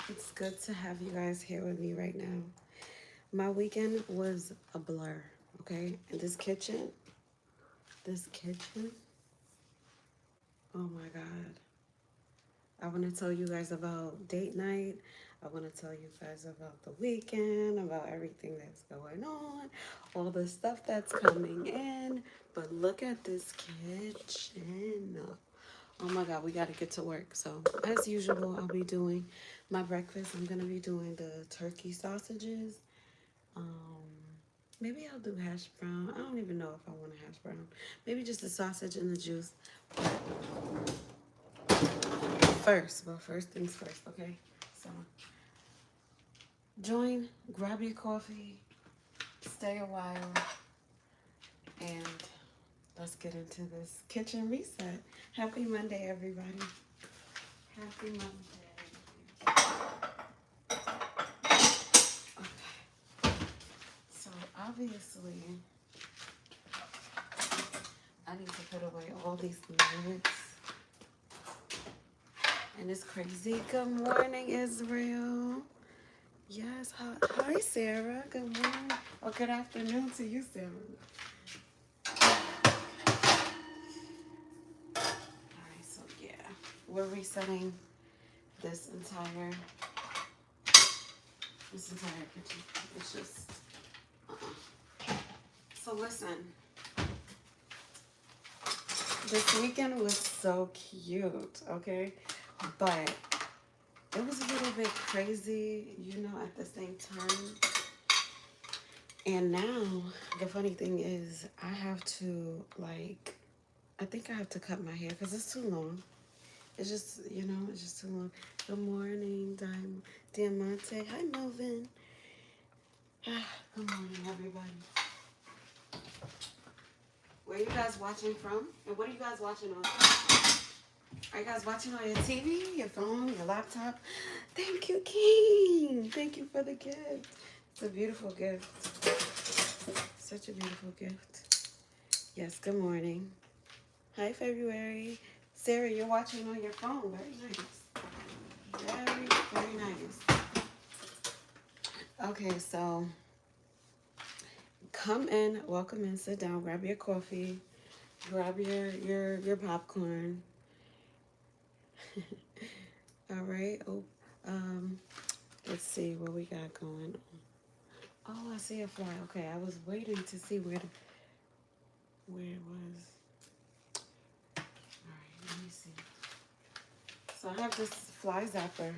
It's good to have you guys here with me right now. My weekend was a blur, okay? And this kitchen, oh my God. I want to tell you guys about date night. I want to tell you guys about the weekend, about everything that's going on, all the stuff that's coming in. But look at this kitchen. Oh my God, we got to get to work. So, as usual, I'll be doing my breakfast. I'm going to be doing the turkey sausages. Um, Maybe I'll do hash brown. I don't even know if I want a hash brown. Maybe just the sausage and the juice. But first things first, okay? So, grab your coffee, stay a while, and let's get into this kitchen reset. Happy Monday, everybody. Happy Monday. Okay. So obviously, I need to put away all these lids. And it's crazy. Good morning, Israel. Yes. Hi, Sarah. Good morning. Or good afternoon to you, Sarah. All right. So yeah, we're resetting this entire kitchen. It's just. So listen. This weekend was so cute. Okay, but it was a little bit crazy, at the same time. And now, the funny thing is, I have to, I think I have to cut my hair because it's too long. It's just too long. Good morning, Diamante. Hi, Melvin. Good morning, everybody. Where are you guys watching from? And what are you guys watching on? Are you guys watching on your TV, your phone, your laptop? Thank you, King. Thank you for the gift. It's a beautiful gift. Such a beautiful gift. Yes, good morning. Hi, February. Sarah, you're watching on your phone. Very nice. Very, very nice. Okay, so come in, welcome in, sit down, grab your coffee, grab your popcorn. All right. Um, let's see what we got going on. Oh, I see a fly. Okay, I was waiting to see where it was. All right, let me see. So I have this fly zapper.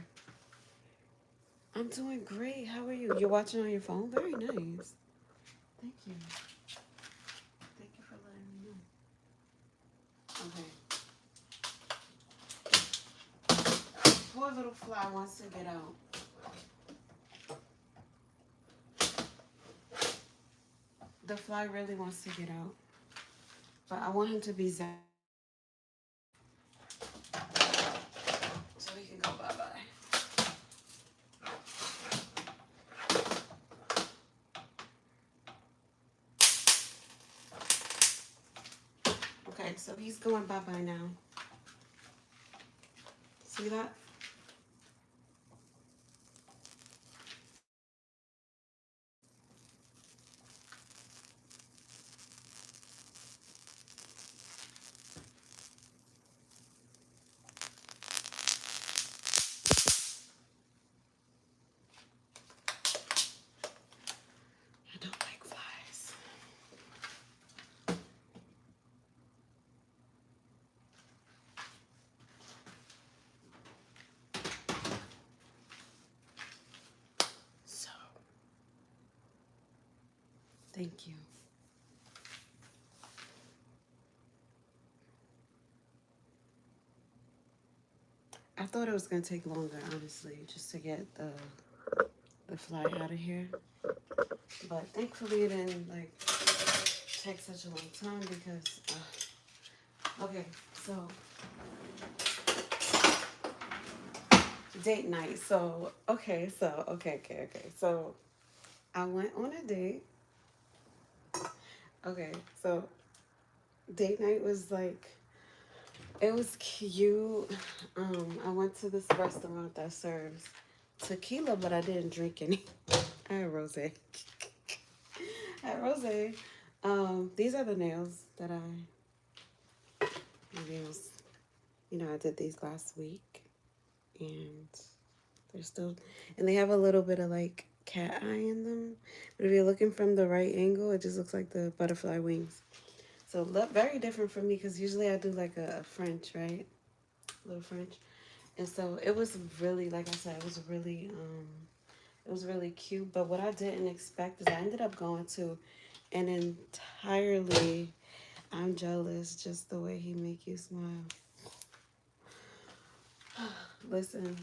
I'm doing great. How are you? You're watching on your phone? Very nice. Thank you. Thank you for letting me know. Okay. Poor little fly wants to get out. The fly really wants to get out. But I want him to be zapped so he can go bye-bye. Okay, so he's going bye-bye now. See that? I don't like flies. So, thank you. I thought it was going to take longer, honestly, just to get the fly out of here. But thankfully it didn't, take such a long time because, okay, so date night. So, okay. So, I went on a date. Okay, so date night was it was cute. I went to this restaurant that serves tequila, but I didn't drink any. I had rosé. I had rosé. These are the nails that my nails, I did these last week, and they're still, and they have a little bit of like cat eye in them. But if you're looking from the right angle, it just looks like the butterfly wings. So look very different from me, because usually I do like a French, right? A little French. And so it was really, like I said, it was really cute. But what I didn't expect is I ended up going to an entirely, I'm jealous just the way he make you smile. Listen,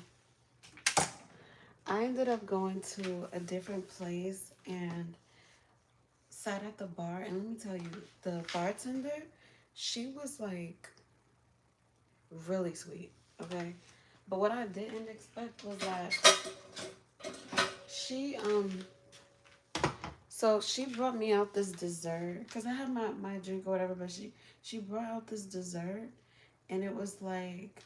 I ended up going to a different place and sat at the bar. And let me tell you, the bartender, she was like really sweet, okay? But what I didn't expect was that she so she brought me out this dessert because I had my drink or whatever, but she brought out this dessert, and it was like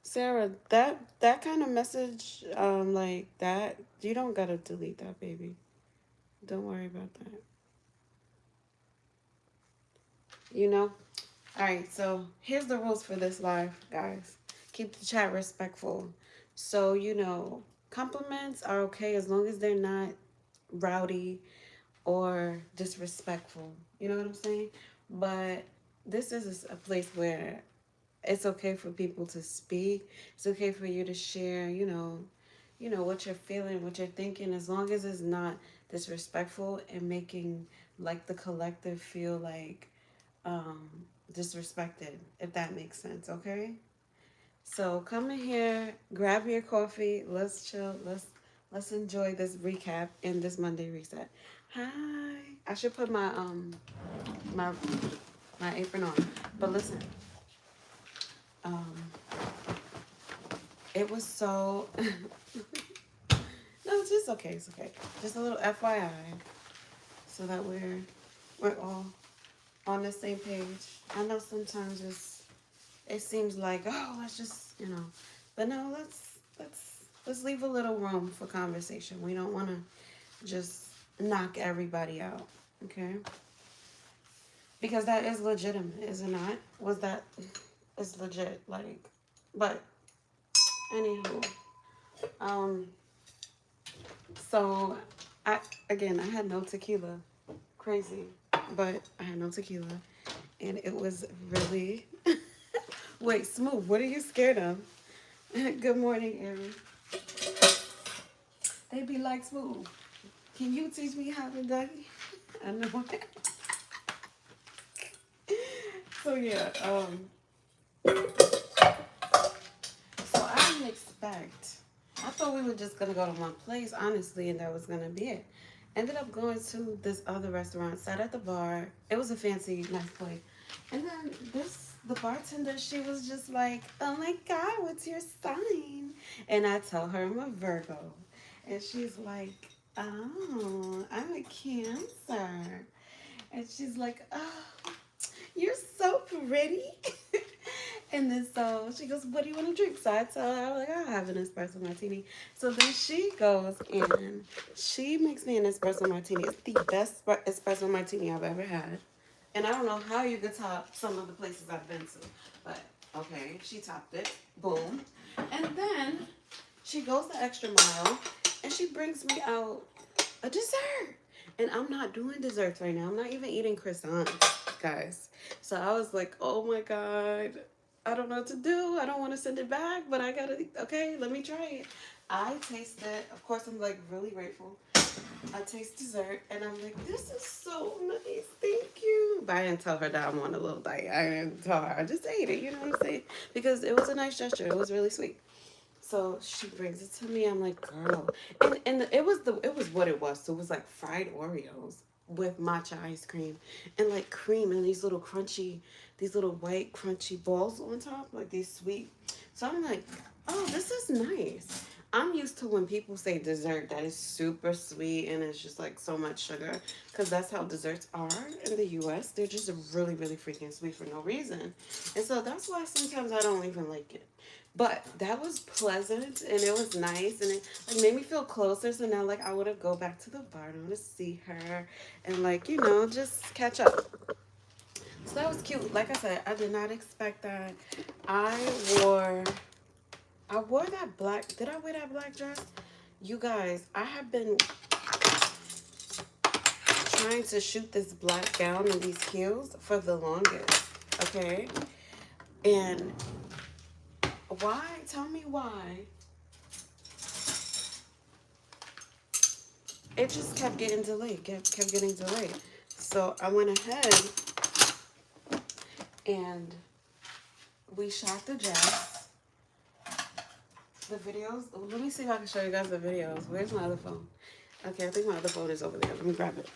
Sarah, that kind of message, like that, you don't gotta delete that, baby. Don't worry about that. You know? Alright, so here's the rules for this live, guys. Keep the chat respectful. So, compliments are okay as long as they're not rowdy or disrespectful. You know what I'm saying? But this is a place where it's okay for people to speak. It's okay for you to share, what you're feeling, what you're thinking, as long as it's not disrespectful and making like the collective feel like um disrespected, if that makes sense, okay? So come in here, grab your coffee, let's chill, let's enjoy this recap and this Monday reset. Hi. I should put my my apron on. But listen, um it was so no, it's just okay, it's okay. Just a little FYI so that we're all on the same page. I know sometimes it seems like, oh, let's just, but no, let's leave a little room for conversation. We don't want to just knock everybody out, okay? Because that is legitimate, is it not? Was that is legit, like, but anywho, so I had no tequila, crazy, but I had no tequila, and it was really. Wait, Smooth, what are you scared of? Good morning, Erin. They be like, Smooth, can you teach me how to Dougie? I know it. So yeah, so I didn't expect. I thought we were just gonna go to one place, honestly, and that was gonna be it. Ended up going to this other restaurant, sat at the bar. It was a fancy, nice place. And then the bartender, she was just like, oh my God, what's your sign? And I tell her I'm a Virgo. And she's like, oh, I'm a Cancer. And she's like, oh, you're so pretty. And then so she goes, what do you want to drink? So I tell her, I'm like, I'll have an espresso martini. So then she goes and she makes me an espresso martini. It's the best espresso martini I've ever had. And I don't know how you could top some of the places I've been to. But, okay, she topped it. Boom. And then she goes the extra mile and she brings me out a dessert. And I'm not doing desserts right now. I'm not even eating croissants, guys. So I was like, oh my God, I don't know what to do. I don't want to send it back, but I gotta, okay, let me try it. I taste it. Of course, I'm like really grateful. I taste dessert and I'm like, this is so nice. Thank you. But I didn't tell her that I'm on a little diet. I didn't tell her. I just ate it. You know what I'm saying? Because it was a nice gesture. It was really sweet. So she brings it to me. I'm like, girl, and it was what it was. So it was like fried Oreos with matcha ice cream and like cream and these little white crunchy balls on top, like these sweet. So I'm like, oh, this is nice. I'm used to when people say dessert that is super sweet and it's just like so much sugar, because that's how desserts are in the US. They're just really, really freaking sweet for no reason. And so that's why sometimes I don't even like it. But that was pleasant and it was nice and it like made me feel closer. So now like I would have go back to the bar and I want to see her and like, you know, just catch up. So that was cute. Like I said, I did not expect that. I wore I wore that black. Did I wear that black dress? You guys, I have been trying to shoot this black gown and these heels for the longest. Okay? And why? Tell me why. It just kept getting delayed. Kept getting delayed. So I went ahead and we shot the dress. The videos. Let me see if I can show you guys the videos. Where's my other phone? Okay, I think my other phone is over there. Let me grab it.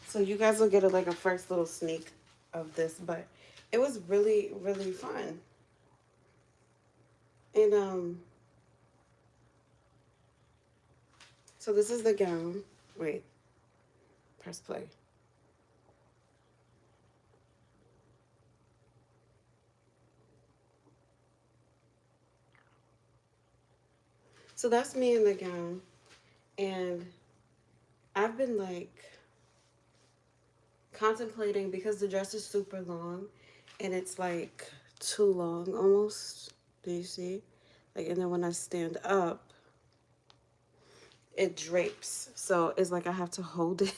So you guys will get like a first little sneak of this, but it was really, really fun. And so this is the gown. Wait, press play. So that's me in the gown, and I've been like contemplating because the dress is super long, and it's like too long almost. Do you see? Like, and then when I stand up, it drapes. So it's like I have to hold it.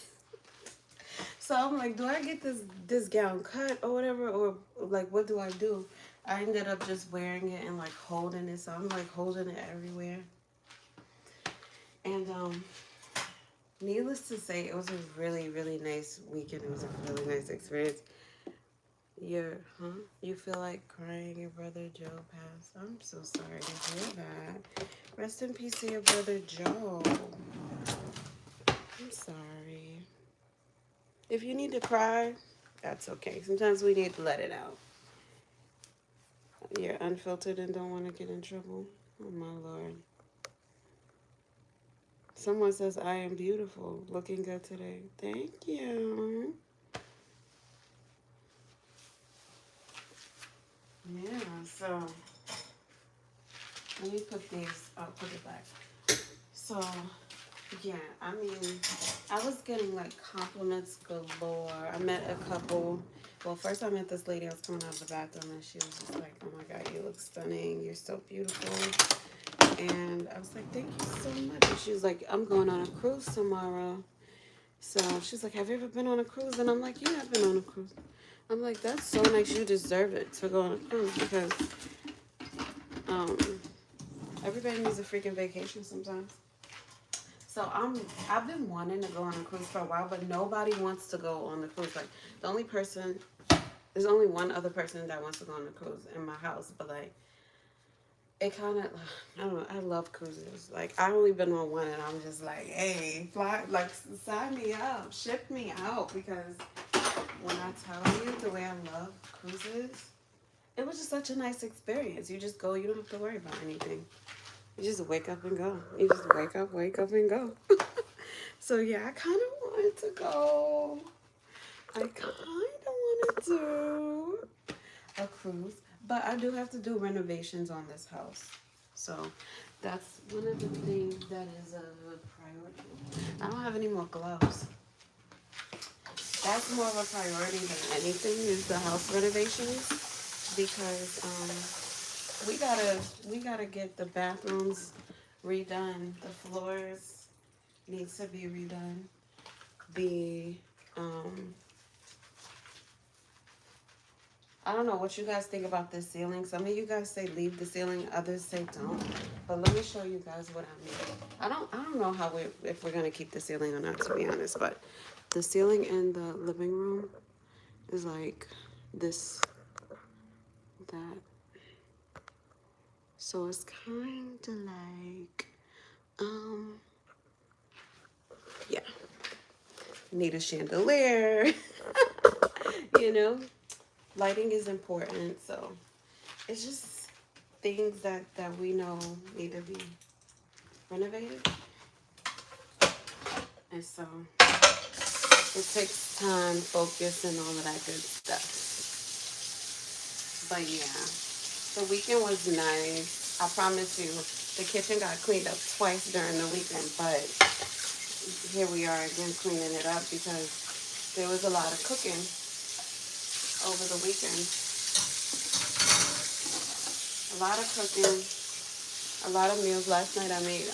So I'm like, do I get this gown cut or whatever, or like what do I do? I ended up just wearing it and like holding it. So I'm like holding it everywhere. And needless to say, it was a really, really nice weekend. It was a really nice experience. You feel like crying your brother Joe passed. I'm so sorry to hear that. Rest in peace to your brother Joe. I'm sorry. If you need to cry, that's okay. Sometimes we need to let it out. You're unfiltered and don't want to get in trouble. Oh my Lord. Someone says, I am beautiful. Looking good today. Thank you. Yeah, so let me put these, I'll put it back. So, yeah, I mean, I was getting like compliments galore. I met a couple. Well, first I met this lady. I was coming out of the bathroom and she was just like, oh my God, you look stunning. You're so beautiful. And I was like, thank you so much. And she was like, I'm going on a cruise tomorrow. So she's like, have you ever been on a cruise? And I'm like, yeah, I've been on a cruise. I'm like, that's so nice. You deserve it to go on a cruise because everybody needs a freaking vacation sometimes. So I've been wanting to go on a cruise for a while, but nobody wants to go on the cruise. Like there's only one other person that wants to go on a cruise in my house, but like it kind of, I don't know, I love cruises. Like I only been on one and I'm just like, hey, fly, like sign me up, ship me out, because when I tell you the way I love cruises, it was just such a nice experience. You just go, you don't have to worry about anything. You just wake up and go. You just wake up and go. So yeah, I kind of wanted to go. I kind of want to do a cruise, but I do have to do renovations on this house. So that's one of the things that is a priority. I don't have any more gloves. That's more of a priority than anything is the house renovations, because we gotta get the bathrooms redone. The floors needs to be redone. The I don't know what you guys think about this ceiling. Some of you guys say leave the ceiling, others say don't. But let me show you guys what I mean. I don't know how if we're gonna keep the ceiling or not, to be honest. But the ceiling in the living room is like this, that. So it's kind of like, yeah. Need a chandelier. You know, lighting is important. So it's just things that we know need to be renovated. And so it takes time, focus, and all of that good stuff. But yeah, the weekend was nice. I promise you, the kitchen got cleaned up twice during the weekend, but here we are again cleaning it up because there was a lot of cooking over the weekend. A lot of cooking, a lot of meals. Last night I made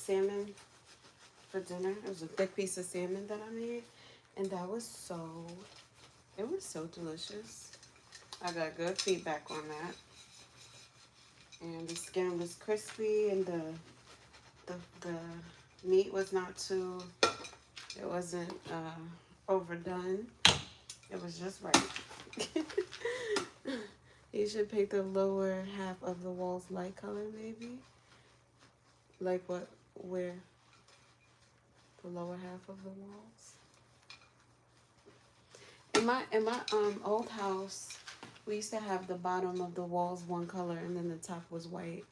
salmon for dinner. It was a thick piece of salmon that I made, and that was it was so delicious. I got good feedback on that. And the skin was crispy, and the meat was not too, it wasn't overdone. It was just right. You should paint the lower half of the walls light color, maybe. Like where? The lower half of the walls. In my old house, we used to have the bottom of the walls one color and then the top was white.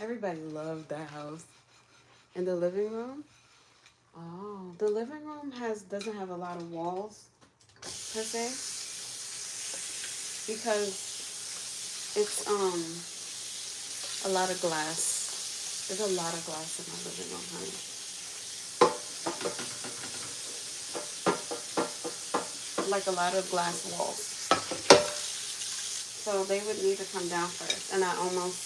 Everybody loved that house. In the living room? Oh, the living room doesn't have a lot of walls per se because it's a lot of glass. There's a lot of glass in my living room, honey. Like a lot of glass walls. So they would need to come down first. And I almost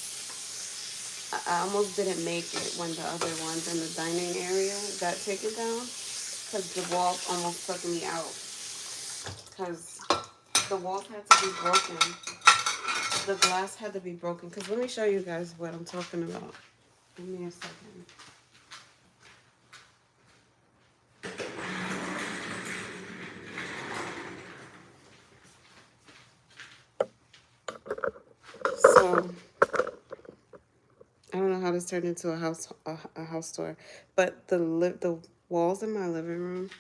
didn't make it when the other ones in the dining area got taken down because the walls almost took me out. Because the walls had to be broken. The glass had to be broken. Because let me show you guys what I'm talking about. Give me a second. So I don't know how this turned into a house tour, but the walls in my living room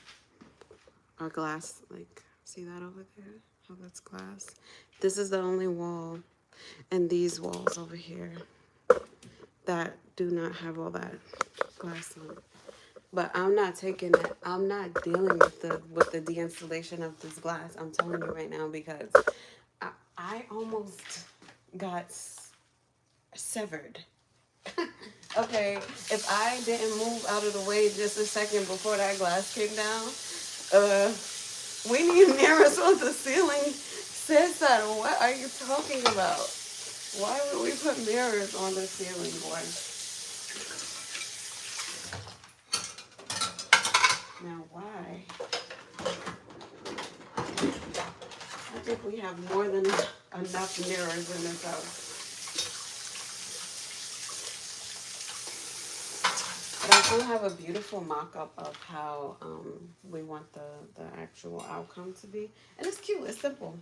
are glass. Like, see that over there? How that's glass. This is the only wall, and these walls over here that do not have all that glass on it. But I'm not taking it. I'm not dealing with the deinstallation of this glass. I'm telling you right now because I almost got severed. Okay, if I didn't move out of the way just a second before that glass came down, we need mirrors on the ceiling. Sis, what are you talking about? Why would we put mirrors on the ceiling, boy? Now, why? I think we have more than enough mirrors in this house. But I do have a beautiful mock-up of how we want the actual outcome to be. And it's cute. It's simple.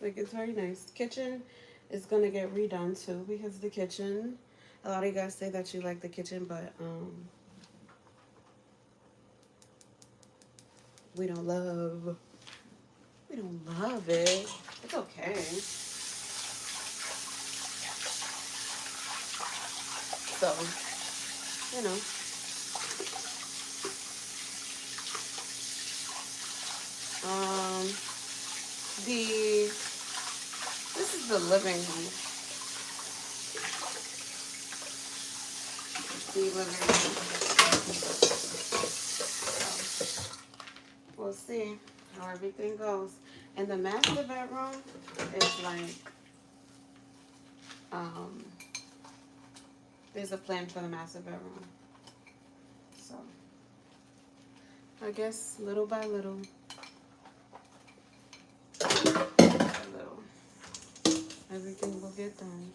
Like, it's very nice. Kitchen is going to get redone, too, because the kitchen... A lot of you guys say that you like the kitchen, but we don't love it. It's okay. So, you know. This is the living room. The living room. So, we'll see how everything goes. And the master bedroom is like, there's a plan for the master bedroom. So, I guess little by little, everything will get done.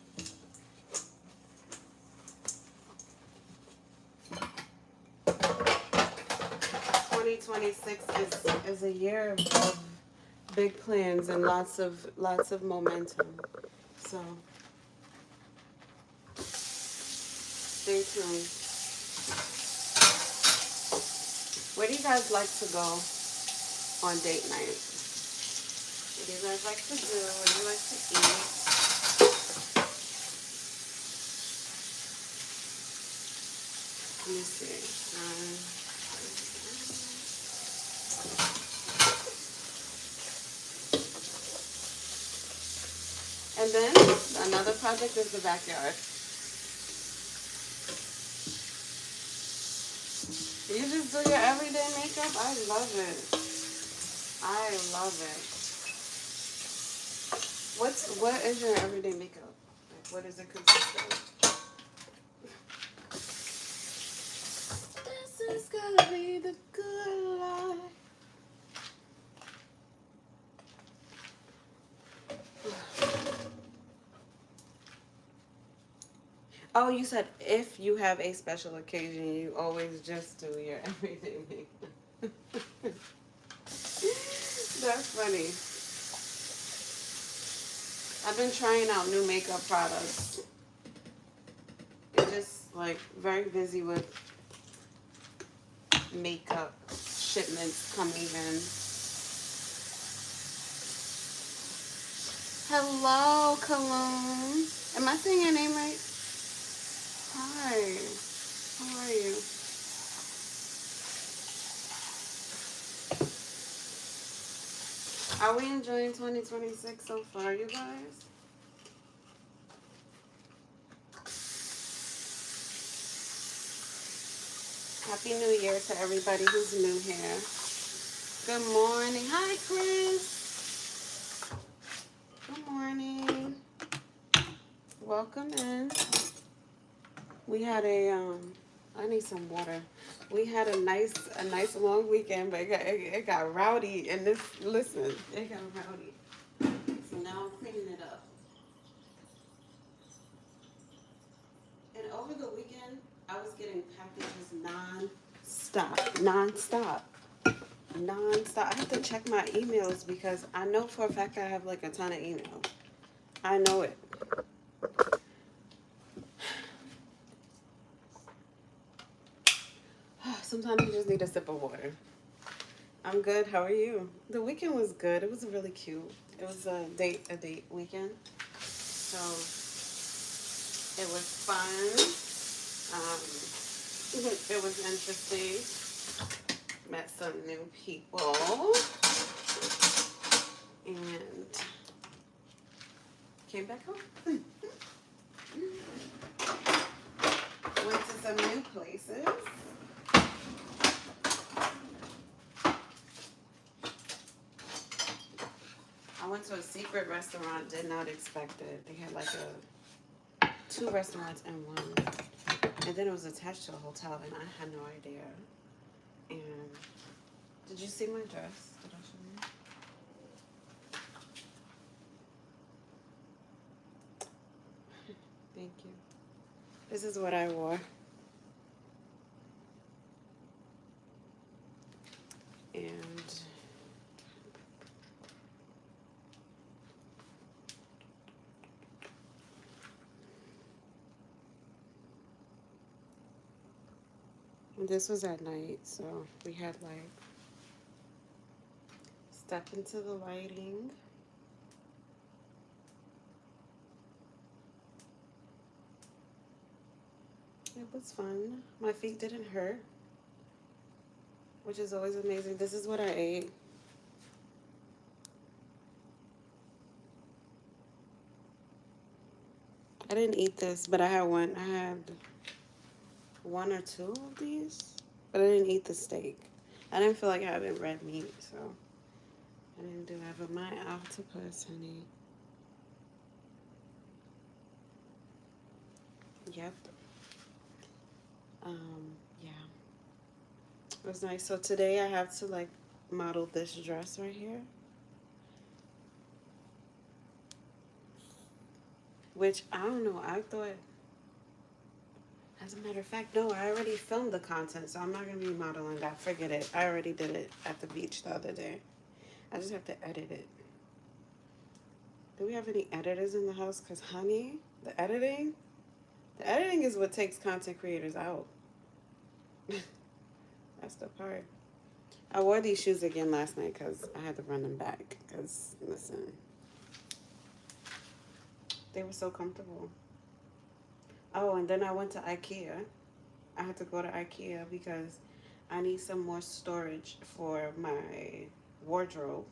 2026 is a year of big plans and lots of momentum. So stay tuned. Where do you guys like to go? on date night? What do you guys like to do? What do you like to eat? Let me see. And then another project is the backyard. You just do your everyday makeup? I love it. I love it. What is your everyday makeup? Like, what does it consist of? This is gonna be the good life. Oh, you said if you have a special occasion, you always just do your everyday makeup. That's funny. I've been trying out new makeup products. I'm just like very busy with makeup shipments coming in. Hello, Cologne. Am I saying your name right? Hi. How are you? Are we enjoying 2026 so far, you guys? Happy New Year to everybody who's new here. Good morning. Hi, Chris. Good morning. Welcome in. We had I need some water. We had a nice long weekend, but it got rowdy. And listen, it got rowdy. So now I'm cleaning it up. And over the weekend, I was getting packages non-stop. I have to check my emails because I know for a fact I have like a ton of emails. I know it. Sometimes you just need a sip of water. I'm good. How are you? The weekend was good. It was really cute. It was a date weekend. So it was fun. It was interesting. Met some new people. And came back home. Went to some new places. I went to a secret restaurant, did not expect it. They had like 2 restaurants in one. And then it was attached to a hotel, and I had no idea. And did you see my dress? Did I show you? Thank you. This is what I wore. And this was at night, so we had like step into the lighting. It was fun. My feet didn't hurt, which is always amazing. This is what I ate. I didn't eat this, but I had 1 or 2 of these, but I didn't eat the steak. I didn't feel like having red meat, so I didn't do that. But my octopus, honey. Yep. Yeah. It was nice. So today I have to like model this dress right here. Which, I don't know, I thought, as a matter of fact, no, I already filmed the content, so I'm not going to be modeling that. Forget it. I already did it at the beach the other day. I just have to edit it. Do we have any editors in the house? Because, honey, the editing is what takes content creators out. That's the part. I wore these shoes again last night because I had to run them back. Because, listen, they were so comfortable. Oh, and then I went to Ikea. I had to go to Ikea because I need some more storage for my wardrobe.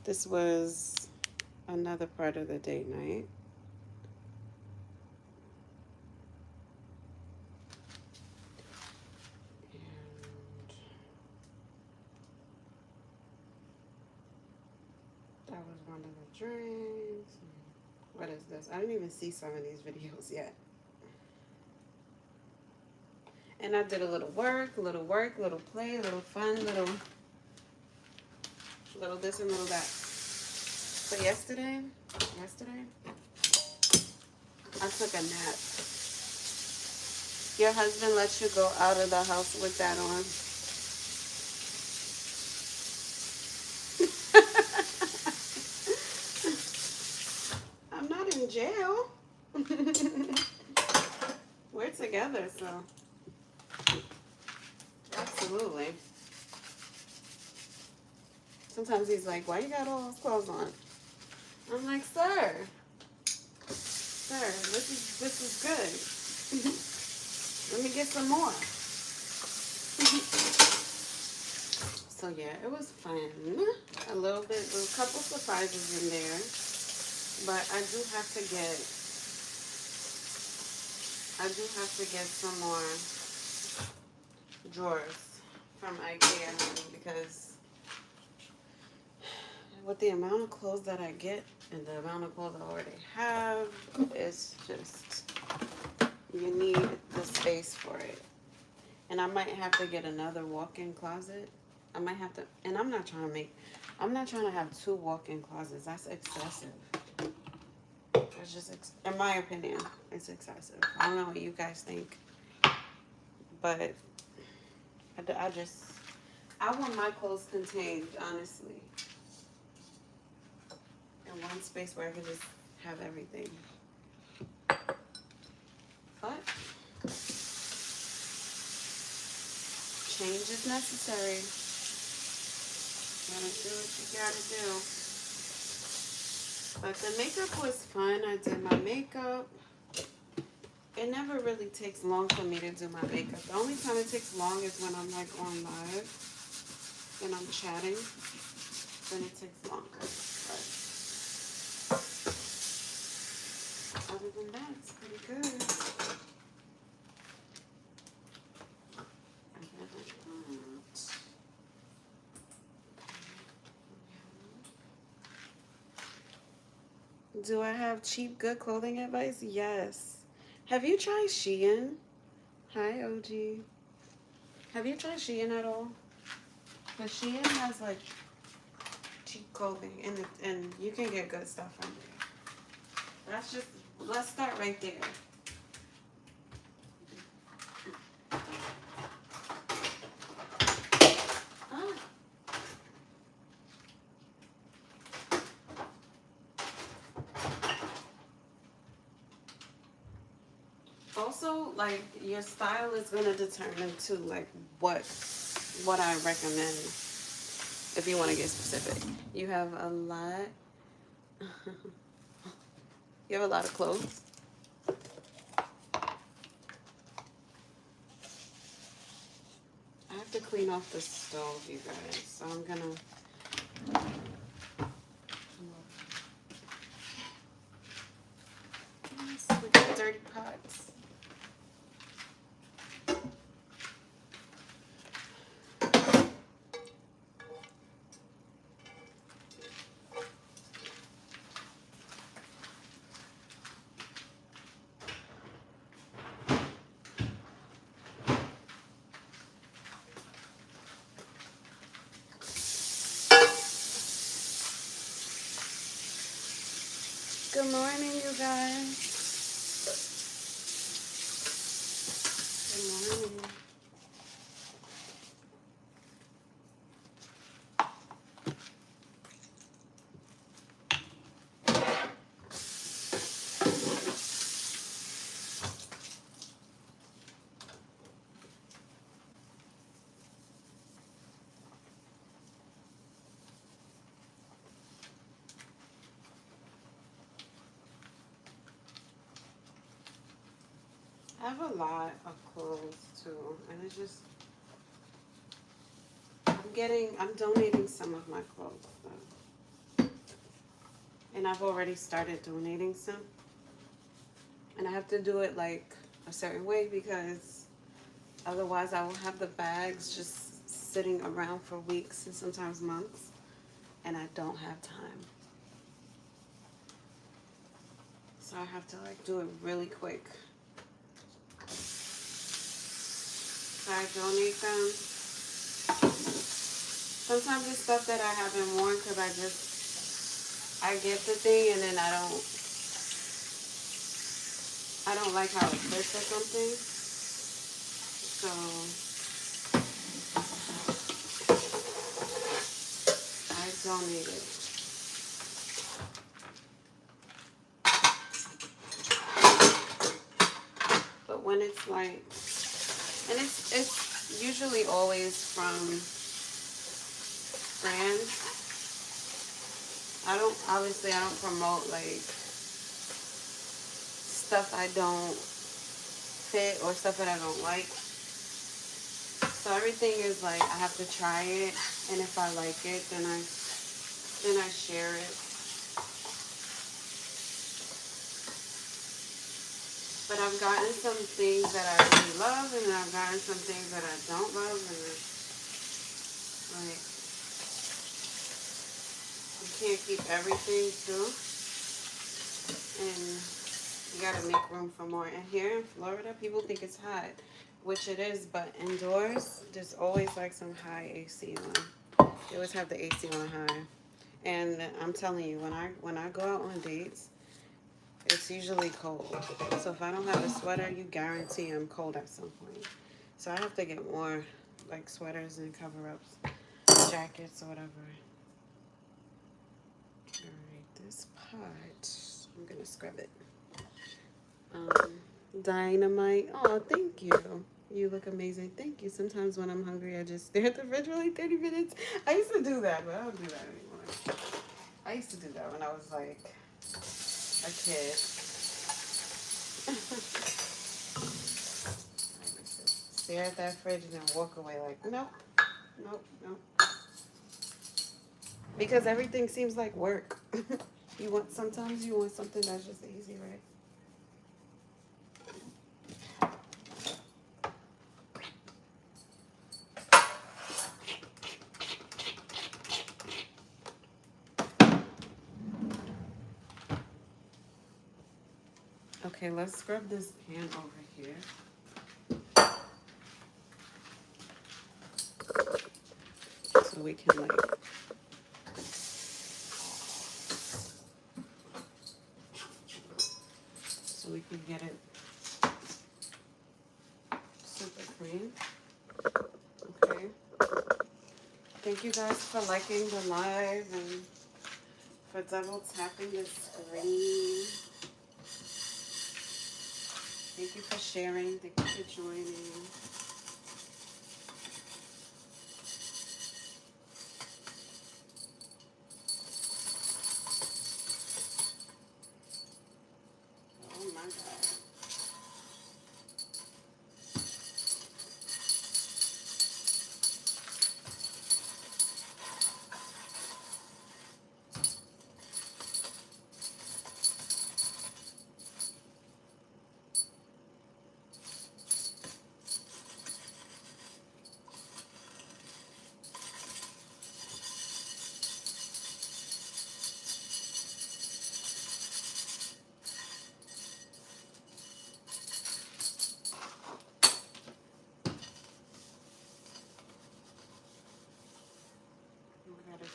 This was another part of the date night. And that was one of the drinks. What is this? I didn't even see some of these videos yet. And I did a little work, little play, little fun, little this and little that. But yesterday, I took a nap. Your husband lets you go out of the house with that on. I'm not in jail. We're together, so absolutely. Sometimes he's like, why you got all those clothes on? I'm like, sir, this is good. Let me get some more. So yeah, it was fun. A couple surprises in there. But I do have to get some more drawers from Ikea because with the amount of clothes that I get and the amount of clothes I already have, it's just, you need the space for it. And I might have to get another walk-in closet. I might have to, and I'm not trying to have 2 walk-in closets. That's excessive. It's just, in my opinion, it's excessive. I don't know what you guys think, but I want my clothes contained, honestly, in one space where I can just have everything. But change is necessary. You gotta do what you gotta do. But the makeup was fun. I did my makeup. It never really takes long for me to do my makeup. The only time it takes long is when I'm like on live and I'm chatting. Then it takes longer. But other than that, it's pretty good. Do I have cheap, good clothing advice? Yes. Have you tried Shein? Hi, OG. Have you tried Shein at all? Because Shein has like cheap clothing and you can get good stuff from there. Let's start right there. Also, like, your style is going to determine too, like, what I recommend if you want to get specific. You have a lot of clothes. I have to clean off the stove, you guys, so I'm gonna we got dirty pots. Good morning, you guys. Good morning. I have a lot of clothes too, and it's just I'm donating some of my clothes though. And I've already started donating some. And I have to do it like a certain way because otherwise I will have the bags just sitting around for weeks and sometimes months, and I don't have time. So I have to like do it really quick. So I donate them. Sometimes it's stuff that I haven't worn because I get the thing and then I don't like how it fits or something. So I donate it. But when it's like, and it's usually always from friends. I don't promote like stuff I don't fit or stuff that I don't like. So everything is like I have to try it, and if I like it, then I share it. But I've gotten some things that I really love, and I've gotten some things that I don't love, and like you can't keep everything too, and you gotta make room for more. And here in Florida, people think it's hot, which it is, but indoors, there's always like some high AC on. They always have the AC on high. And I'm telling you, when I go out on dates, it's usually cold. So if I don't have a sweater, you guarantee I'm cold at some point. So I have to get more like sweaters and cover-ups, jackets or whatever. Alright, this pot, I'm gonna scrub it. Dynamite. Oh, thank you. You look amazing. Thank you. Sometimes when I'm hungry, I just stare at the fridge for like 30 minutes. I used to do that, but I don't do that anymore. I used to do that when I was like a kid. I used to stare at that fridge and then walk away like, nope, nope, nope. Because everything seems like work. Sometimes you want something that's just easy, right? Okay, let's scrub this pan over here. So we can like get it super clean. Okay. Thank you guys for liking the live and for double tapping the screen. Thank you for sharing. Thank you for joining. Oh my God.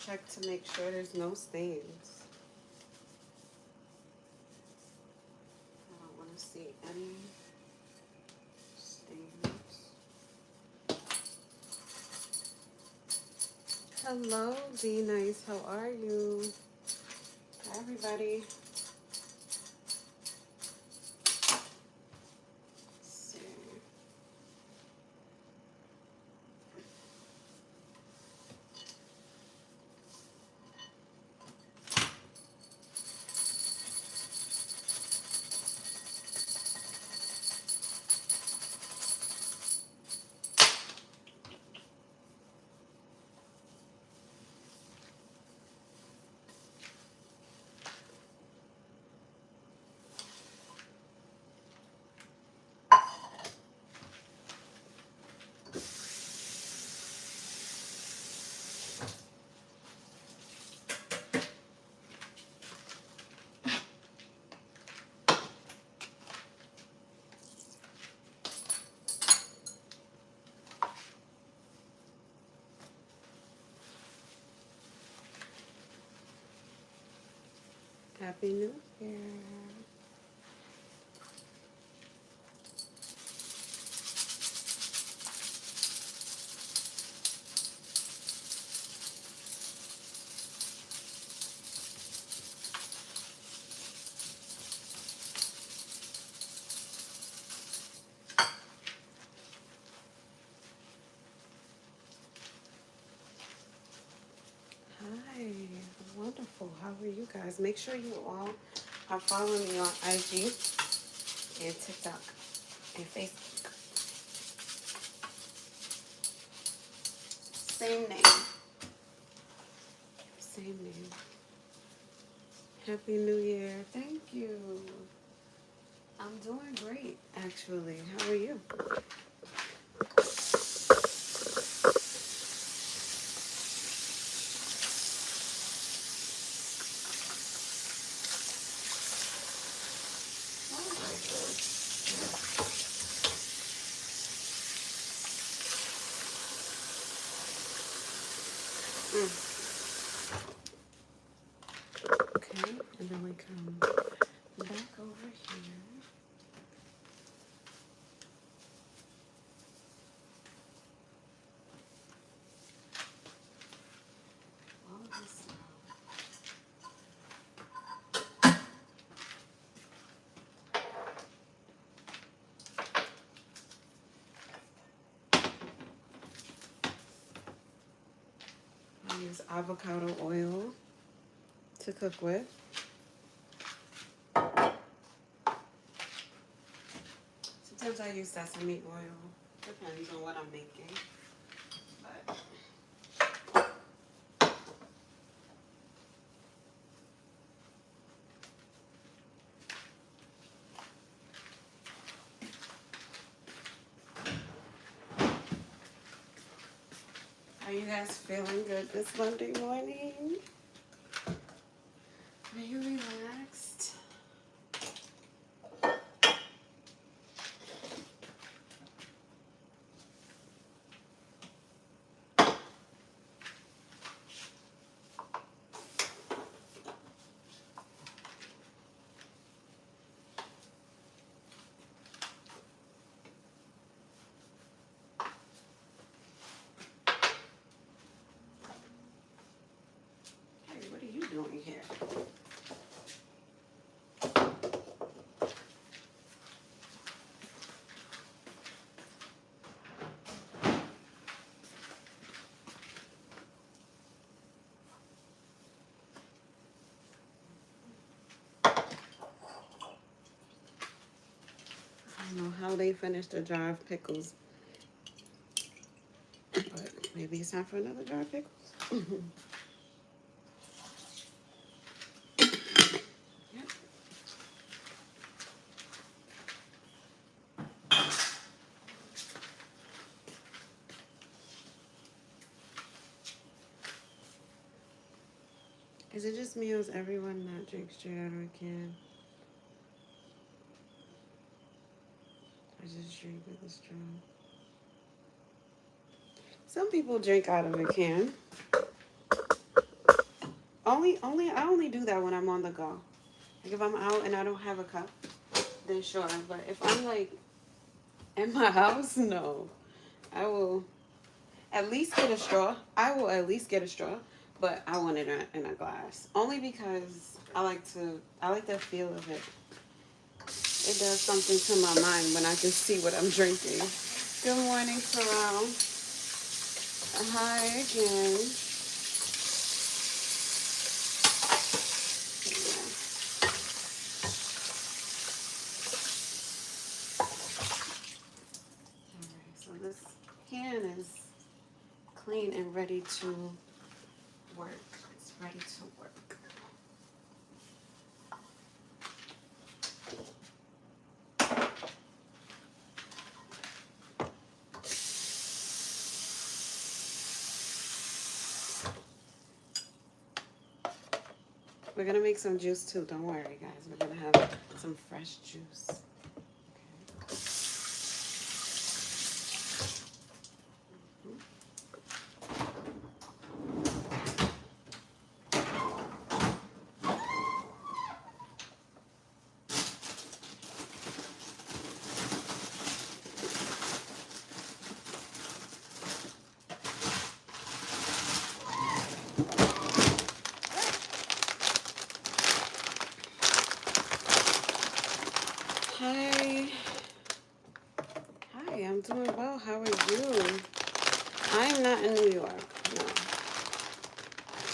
Check to make sure there's no stains. I don't want to see any stains. Hello, D Nice. How are you? Hi, everybody. Happy New Year. Hi, wonderful. How are you guys? Make sure you all are following me on IG and TikTok and Facebook. Same name. Same name. Happy New Year. Thank you. I'm doing great, actually. How are you? Okay, and then we come back over here. All of this stuff. I use avocado oil to cook with. Sometimes I use sesame oil. Depends on what I'm making. But are you guys feeling good this Monday morning? Are you relaxed? Hey, what are you doing here? I don't know how they finished the jar of pickles, but maybe it's time for another jar of pickles. Yep. Is it just me or is everyone not drink straight out of a can? I just drink with a straw. Some people drink out of a can. I only do that when I'm on the go. Like if I'm out and I don't have a cup, then sure. But if I'm like in my house, no. I will at least get a straw. I will at least get a straw, but I want it in a glass. Only because I like the feel of it. It does something to my mind when I can see what I'm drinking. Good morning, Terrell. Hi again. Alright, so this can is clean and ready to work. It's ready to work. We're gonna make some juice too. Don't worry, guys. We're gonna have some fresh juice. well. How are you? I'm not in New York, no.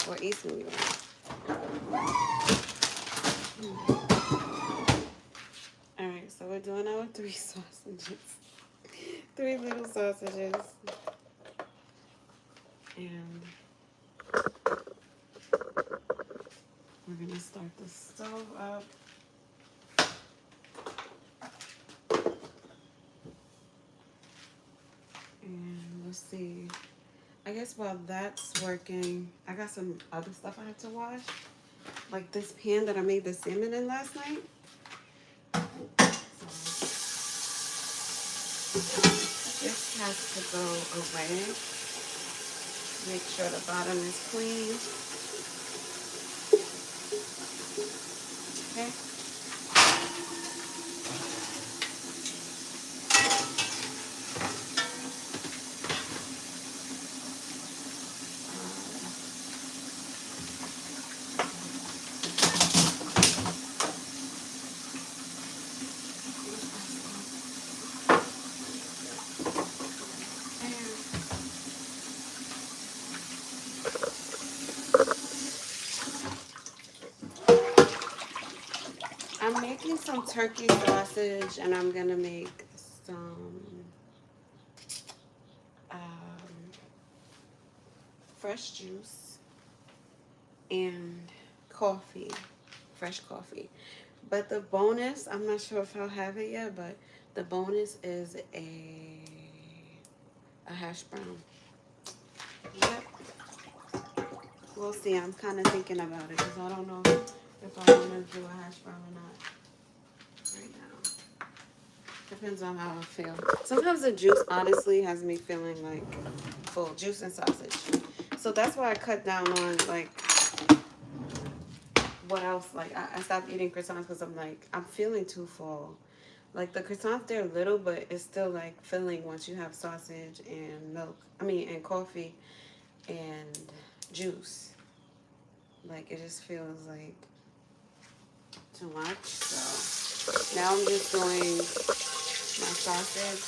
Or East New York. Alright, so we're doing our 3 sausages. 3 little sausages. And we're gonna start the stove up. And let's see. I guess while that's working, I got some other stuff I have to wash. Like this pan that I made the salmon in last night. This has to go away. Make sure the bottom is clean. Okay. I'm making some turkey sausage, and I'm gonna make some fresh juice and coffee, fresh coffee. But the bonus, I'm not sure if I'll have it yet, but the bonus is a hash brown. Yep. We'll see. I'm kind of thinking about it because I don't know if I want to do a hash brown or not right now. Depends on how I feel. Sometimes the juice honestly has me feeling like full, juice and sausage. So that's why I cut down on like what else. Like I stopped eating croissants because I'm like, I'm feeling too full. Like the croissants, they're little, but it's still like filling once you have sausage and milk. I mean, and coffee and juice. Like it just feels like too much. So now I'm just doing my sausage,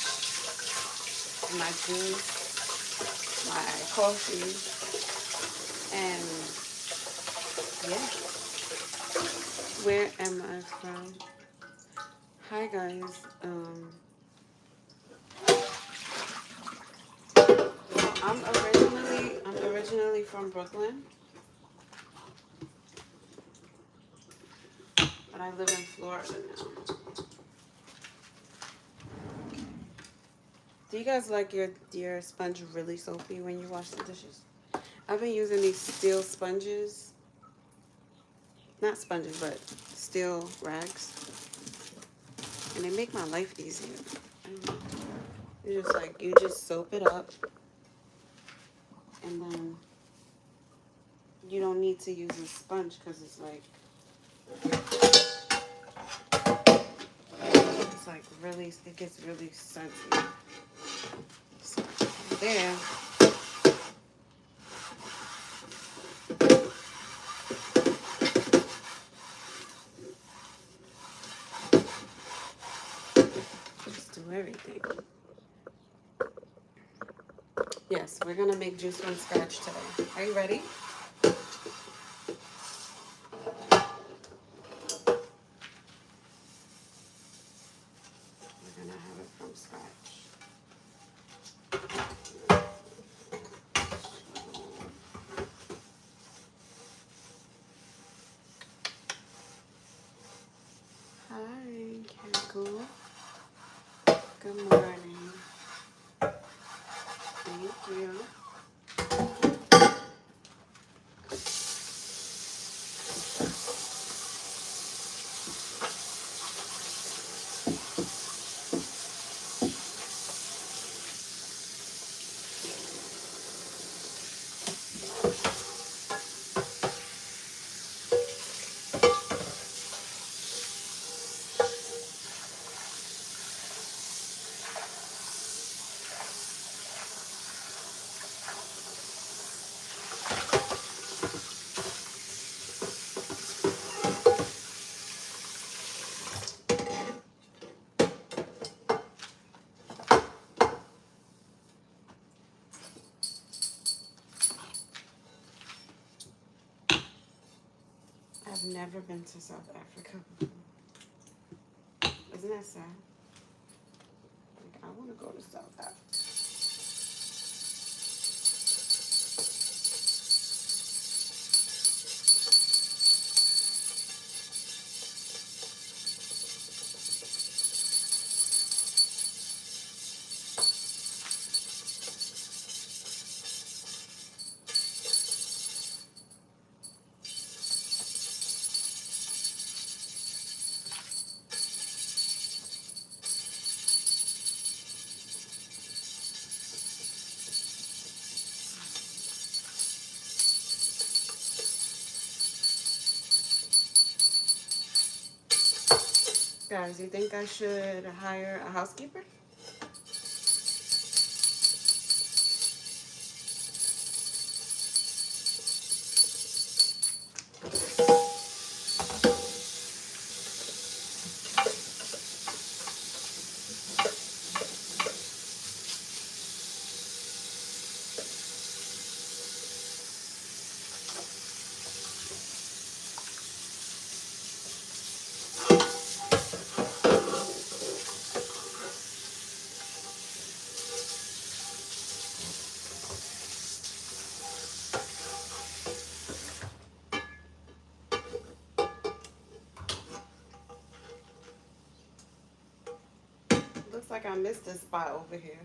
my juice, my coffee, and yeah. Where am I from? Hi guys. I'm originally from Brooklyn, but I live in Florida now. Do you guys like your sponge really soapy when you wash the dishes? I've been using these steel sponges. Not sponges, but steel rags. And they make my life easier. I don't know. It's just like, you just soap it up. And then you don't need to use a sponge because it's like really, it gets really sensitive. So there. Just do everything. Yes, we're gonna make juice from scratch today. Are you ready? We're gonna have it from scratch. Hi, Cackle. Good morning. Thank you. never been to South Africa. Isn't that sad? Like, I want to go to South Africa. Guys, you think I should hire a housekeeper? Looks like I missed this spot over here.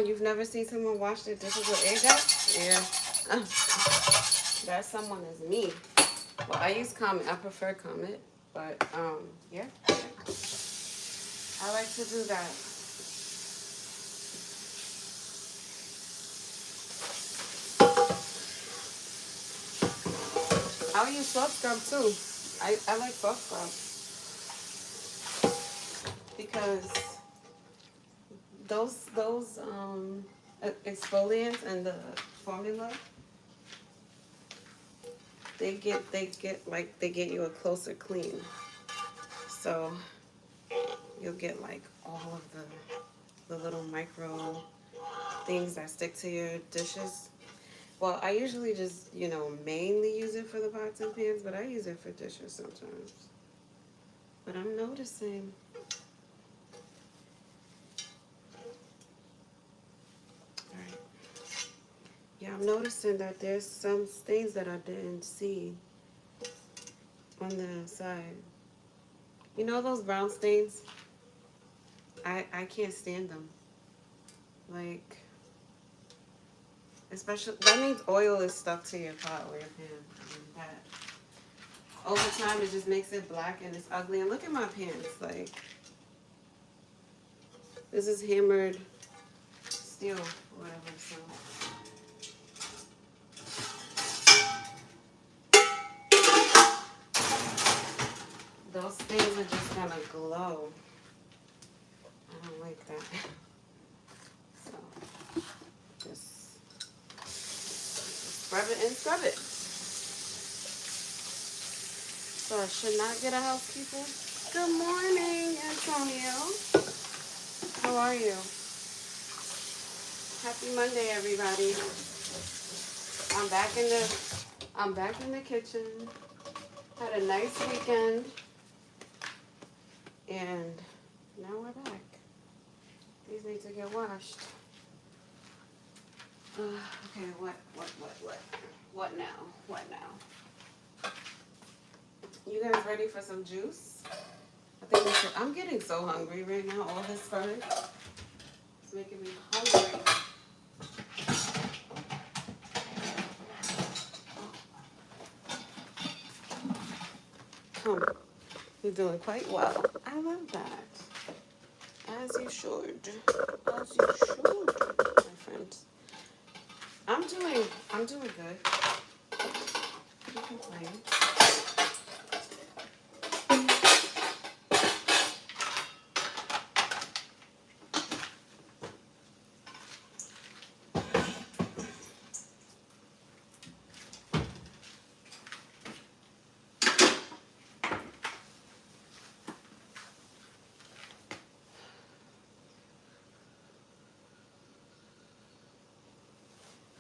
You've never seen someone wash their dishes with eyeshadow? Yeah. That someone is me. Well, I use Comet. I prefer Comet. But, yeah. I like to do that. I'll use soft scrub too. I like soft scrub. Because those exfoliants and the formula, they get you a closer clean. So you'll get like all of the little micro things that stick to your dishes. Well, I usually just, mainly use it for the pots and pans, but I use it for dishes sometimes. But I'm noticing. Alright. Yeah, I'm noticing that there's some stains that I didn't see on the side. You know those brown stains? I can't stand them. Like, especially, that means oil is stuck to your pot or your pan. That over time it just makes it black and it's ugly. And look at my pans, like, this is hammered steel or whatever. So those things are just gonna glow. I don't like that. So just scrub it and scrub it. So I should not get a housekeeper. Good morning, Antonio. How are you? Happy Monday, everybody. I'm back in the kitchen. Had a nice weekend. And now we're back. These need to get washed. Okay, what now? What now? You guys ready for some juice? I think we should. I'm getting so hungry right now. All this fun. It's making me hungry. You're doing quite well. I love that. As you should. As you should, my friends. I'm doing good. Can't complain.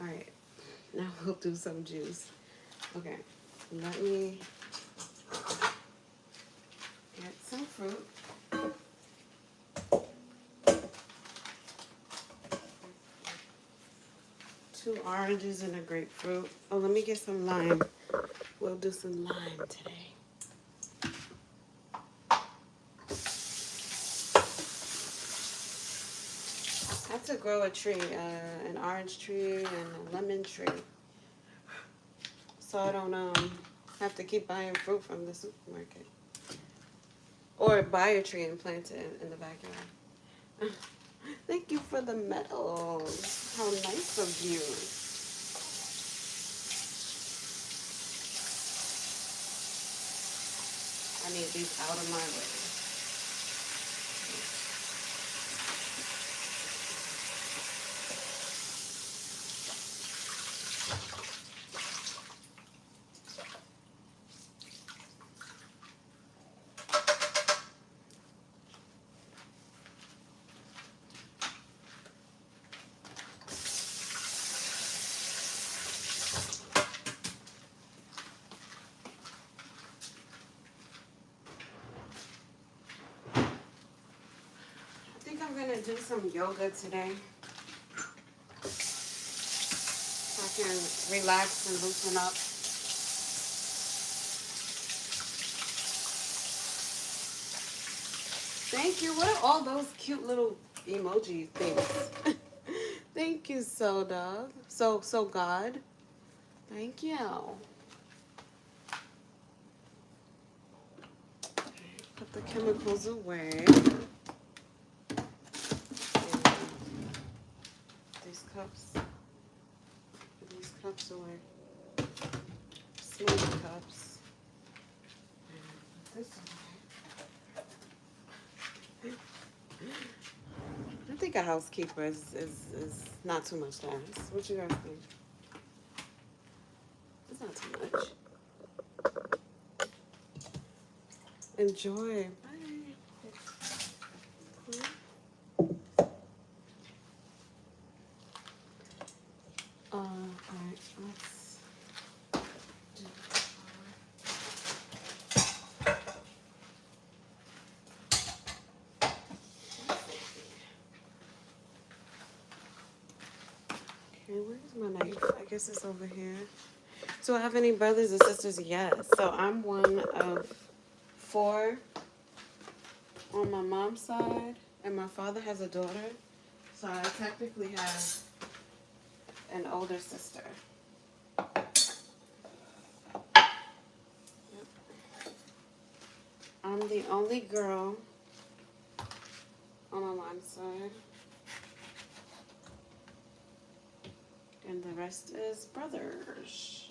All right, now we'll do some juice. Okay, let me get some fruit. 2 oranges and a grapefruit. Oh, let me get some lime. We'll do some lime today. I have to grow a tree, an orange tree and a lemon tree. So I don't have to keep buying fruit from the supermarket. Or buy a tree and plant it in the backyard. Thank you for the medals. How nice of you. I need these out of my way. I'm gonna do some yoga today so I can relax and loosen up. Thank you. What are all those cute little emoji things? Thank you, so dog. So God. Thank you. Put the chemicals away. Put these cups away. Smoothie cups. And put this away. I think a housekeeper is not too much to ask. What you guys think? It's not too much. Enjoy. Alright, let's do okay, where's my knife? I guess it's over here. Do I have any brothers or sisters? Yes. So I'm one of 4 on my mom's side, and my father has a daughter. So I technically have an older sister. Yep. I'm the only girl on my mom's side. And the rest is brothers.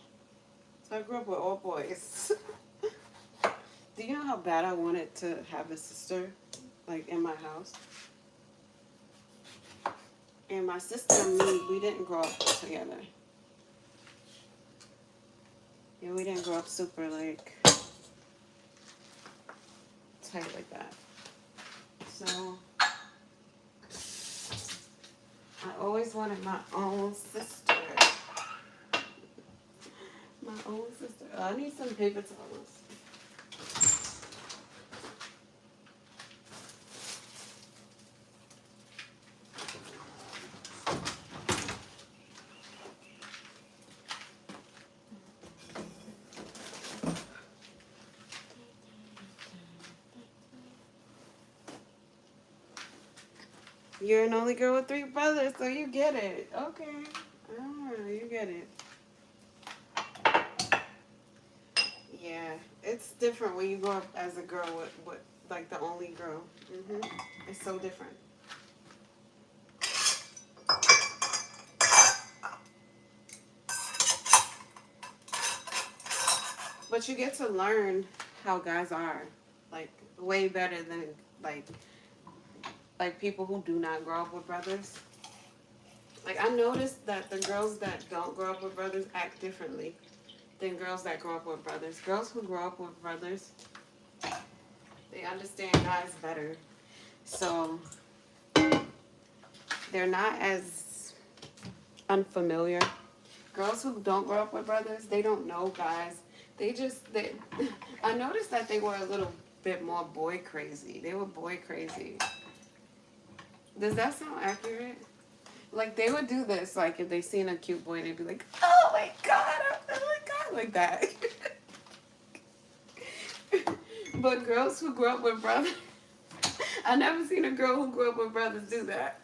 So I grew up with all boys. Do you know how bad I wanted to have a sister, like, in my house? And my sister and me, we didn't grow up together. Yeah, we didn't grow up super, like, tight like that. So I always wanted my own sister. My own sister. Oh, I need some paper towels. You're an only girl with 3 brothers, so you get it. Okay. Ah, you get it. Yeah, it's different when you grow up as a girl with like the only girl. It's so different. But you get to learn how guys are, like way better than like like people who do not grow up with brothers. Like I noticed that the girls that don't grow up with brothers act differently than girls that grow up with brothers. Girls who grow up with brothers, they understand guys better. So they're not as unfamiliar. Girls who don't grow up with brothers, they don't know guys. They I noticed that they were a little bit more boy crazy. They were boy crazy. Does that sound accurate? Like they would do this, like if they seen a cute boy, they'd be like, "Oh my god, oh my god," like that. But girls who grew up with brothers, I never seen a girl who grew up with brothers do that.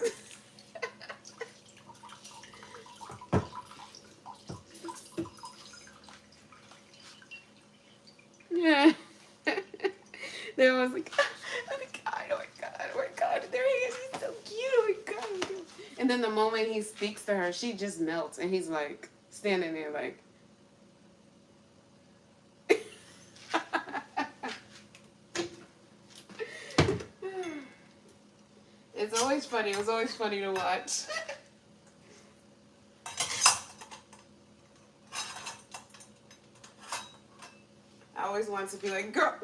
Yeah. They was like, "Oh my god, oh my god, oh my god, there he is, he's so cute, oh my god, oh my god." And then the moment he speaks to her, she just melts, and he's like standing there like. It's always funny. It was always funny to watch. I always wanted to be like, girl,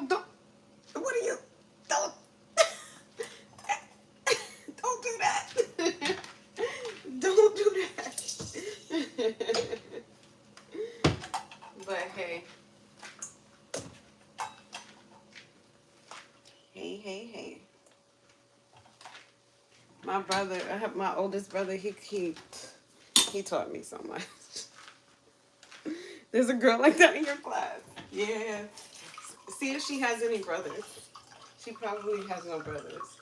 don't. What are you? Don't. Don't do that. Don't do that. But hey. Hey. My brother, I have my oldest brother, he taught me so much. There's a girl like that in your class. Yeah. See if she has any brothers. She probably has no brothers.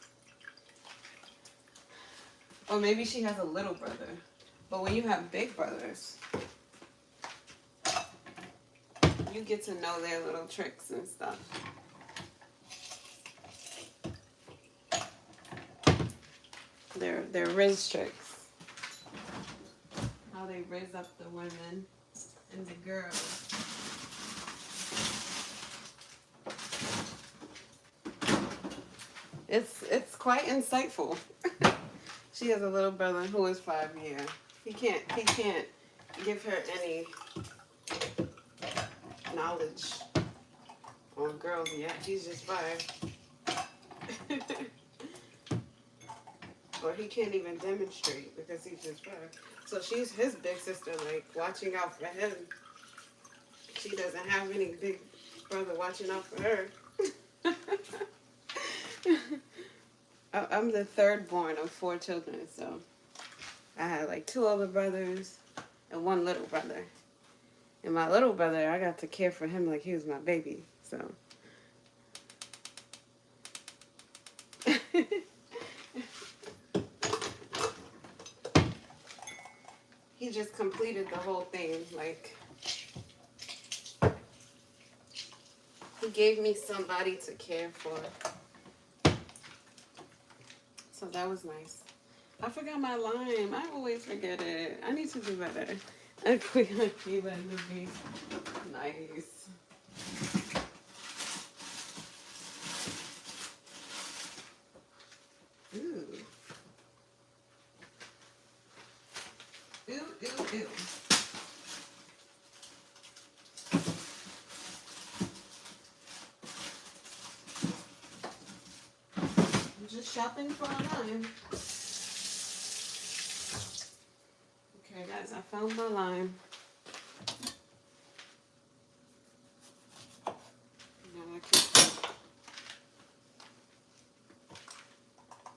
Or maybe she has a little brother. But when you have big brothers, you get to know their little tricks and stuff. Their riz tricks. How they raise up the women and the girls. It's quite insightful. She has a little brother who is 5 years. He can't give her any knowledge on girls yet. He's just 5. Or he can't even demonstrate because he's just 5. So she's his big sister, like watching out for him. She doesn't have any big brother watching out for her. I'm the third born of 4 children, so I had like 2 older brothers and 1 little brother. And my little brother, I got to care for him like he was my baby, so. He just completed the whole thing, like, he gave me somebody to care for. So that was nice. I forgot my lime. I always forget it. I need to do better. Aquila would be nice. Ooh. Ooh. I'm just shopping for a lime. Okay, guys, I found my lime.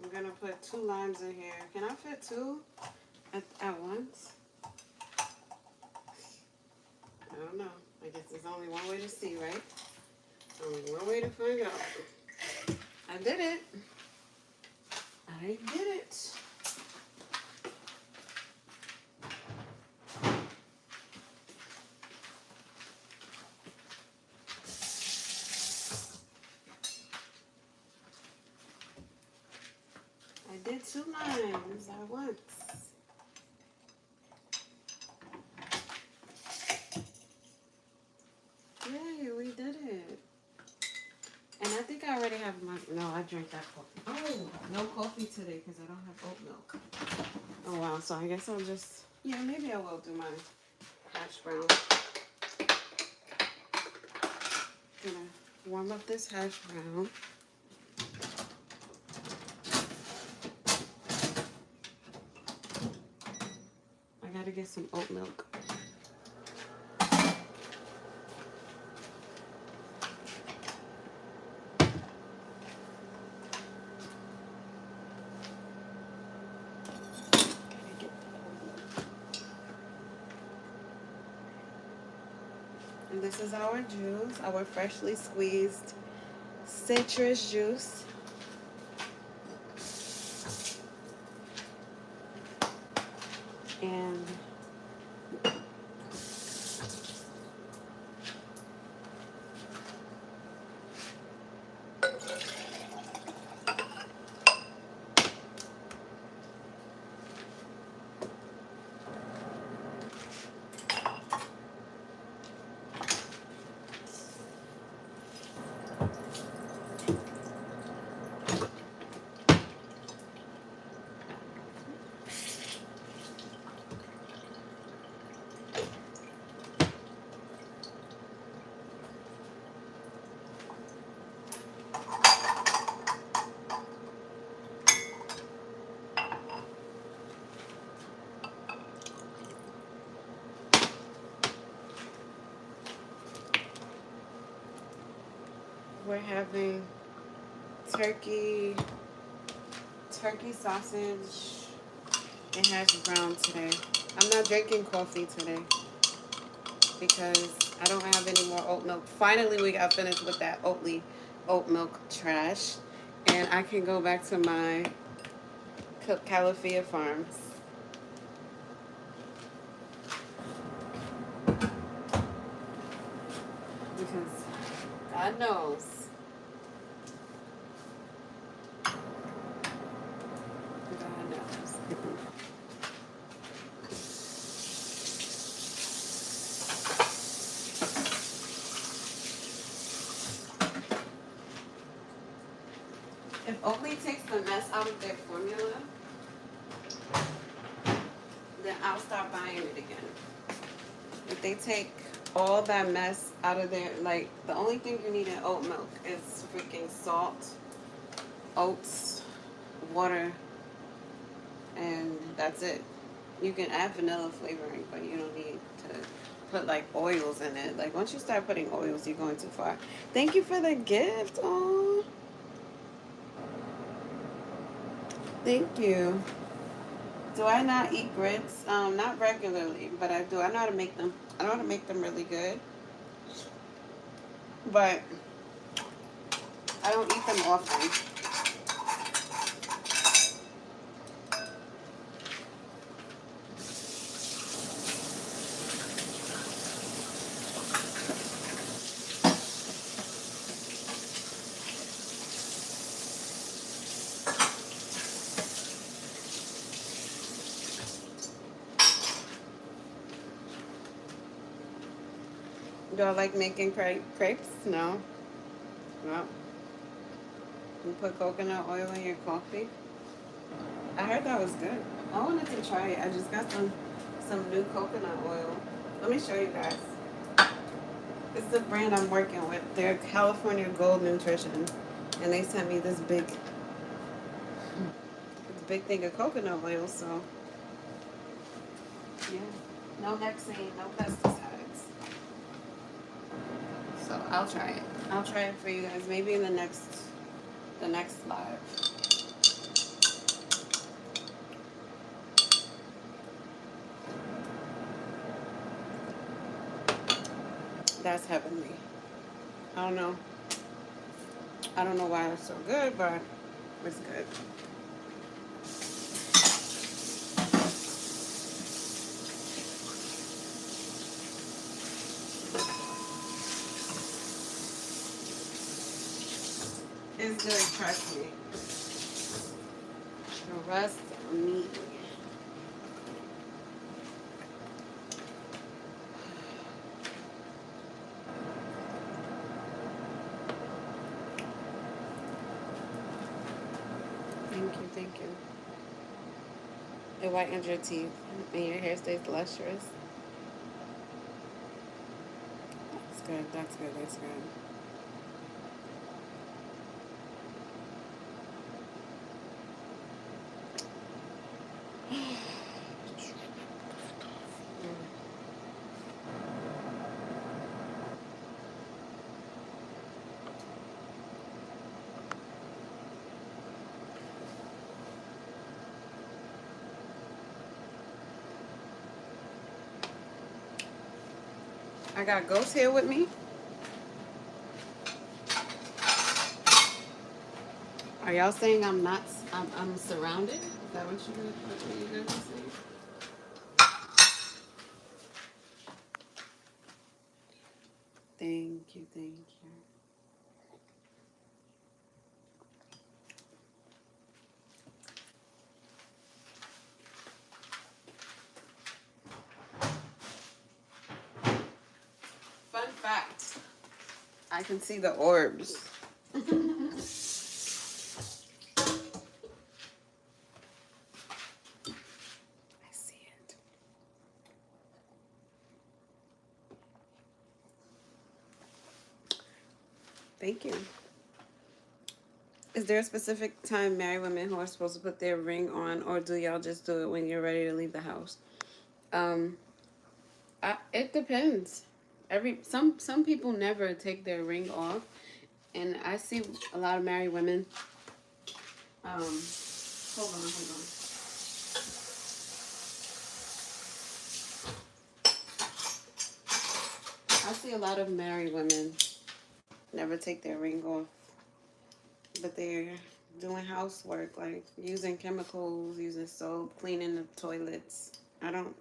I'm gonna put 2 limes in here. Can I fit 2 at once? I don't know. I guess there's only one way to see, right? Only one way to find out. I did it. I I did it. I did 2 lines at once. Yay, we did it. And I think I already have my, no, I drank that coffee. Oh, no coffee today because I don't have oat milk. Oh, wow. So I guess I'll just, yeah, maybe I will do my hash brown. Gonna warm up this hash brown. I gotta get some oat milk. And this is our juice, our freshly squeezed citrus juice. And we're having turkey sausage and hash brown today. I'm not drinking coffee today because I don't have any more oat milk. Finally, we got finished with that oat milk trash, and I can go back to my Calafia Farms. Because God knows. God knows. If Oakley takes the mess out of their formula, then I'll stop buying it again. If they take all that mess out of there, like, the only thing you need in oat milk is freaking salt, oats, water, and that's it. You can add vanilla flavoring, but you don't need to put like oils in it. Like, once you start putting oils, you're going too far. Thank you for the gift. Oh, thank you. Do I not eat grits? Not regularly, but I do. I know how to make them. I know how to make them really good, but I don't eat them often. Do I like making crepes? No. No. You put coconut oil in your coffee? I heard that was good. I wanted to try it. I just got some new coconut oil. Let me show you guys. It's the brand I'm working with. They're California Gold Nutrition. And they sent me this big thing of coconut oil, so yeah. No hexane, no pesticides. So I'll try it. I'll try it for you guys. Maybe in the next live. That's heavenly. I don't know why it's so good, but it's good. Just trust me. Trust me. Thank you. It whitens your teeth and your hair stays lustrous. That's good. I got Ghost here with me. Are y'all saying I'm not? I'm surrounded. Is that what you guys are saying? Thank you. Fun fact: I can see the orbs. I see it. Thank you. Is there a specific time married women who are supposed to put their ring on, or do y'all just do it when you're ready to leave the house? It depends. Some people never take their ring off, and I see a lot of married women. Hold on. I see a lot of married women never take their ring off, but they're doing housework, like using chemicals, using soap, cleaning the toilets. I don't.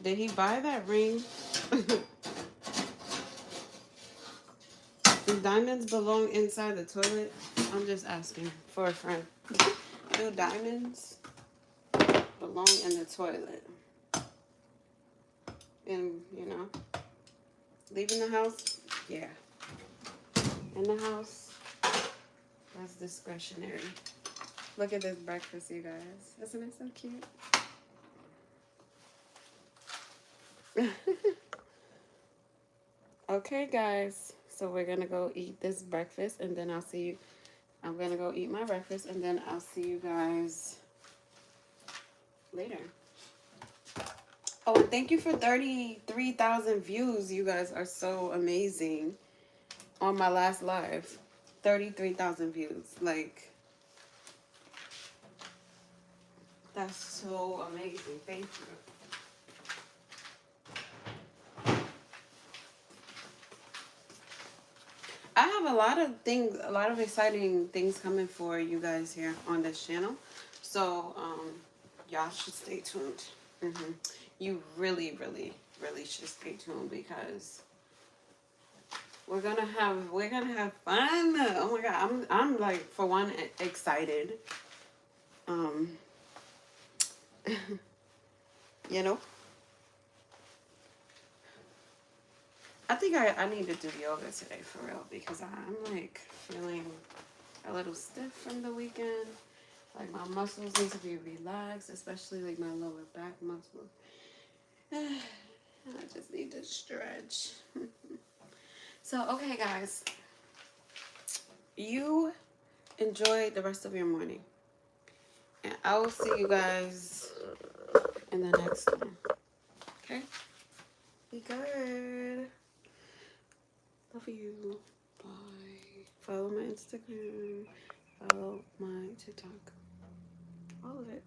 Did he buy that ring? Do diamonds belong inside the toilet? I'm just asking for a friend. Do diamonds belong in the toilet? And, leaving the house? Yeah. In the house? That's discretionary. Look at this breakfast, you guys. Isn't it so cute? Okay, guys. So we're going to go eat this breakfast, and then I'll see you. I'm going to go eat my breakfast, and then I'll see you guys later. Oh, and thank you for 33,000 views. You guys are so amazing on my last live. 33,000 views. Like, that's so amazing. Thank you. I have a lot of exciting things coming for you guys here on this channel. So, y'all should stay tuned. You really should stay tuned, because we're gonna have fun. Oh my god, I'm like, for one, excited. I think I need to do yoga today for real, because I'm like feeling a little stiff from the weekend. Like, my muscles need to be relaxed, especially like my lower back muscles. I just need to stretch. So, okay, guys. You enjoy the rest of your morning. And I will see you guys in the next one. Okay? Be good. Love you. Bye. Follow my Instagram. Follow my TikTok. All of it.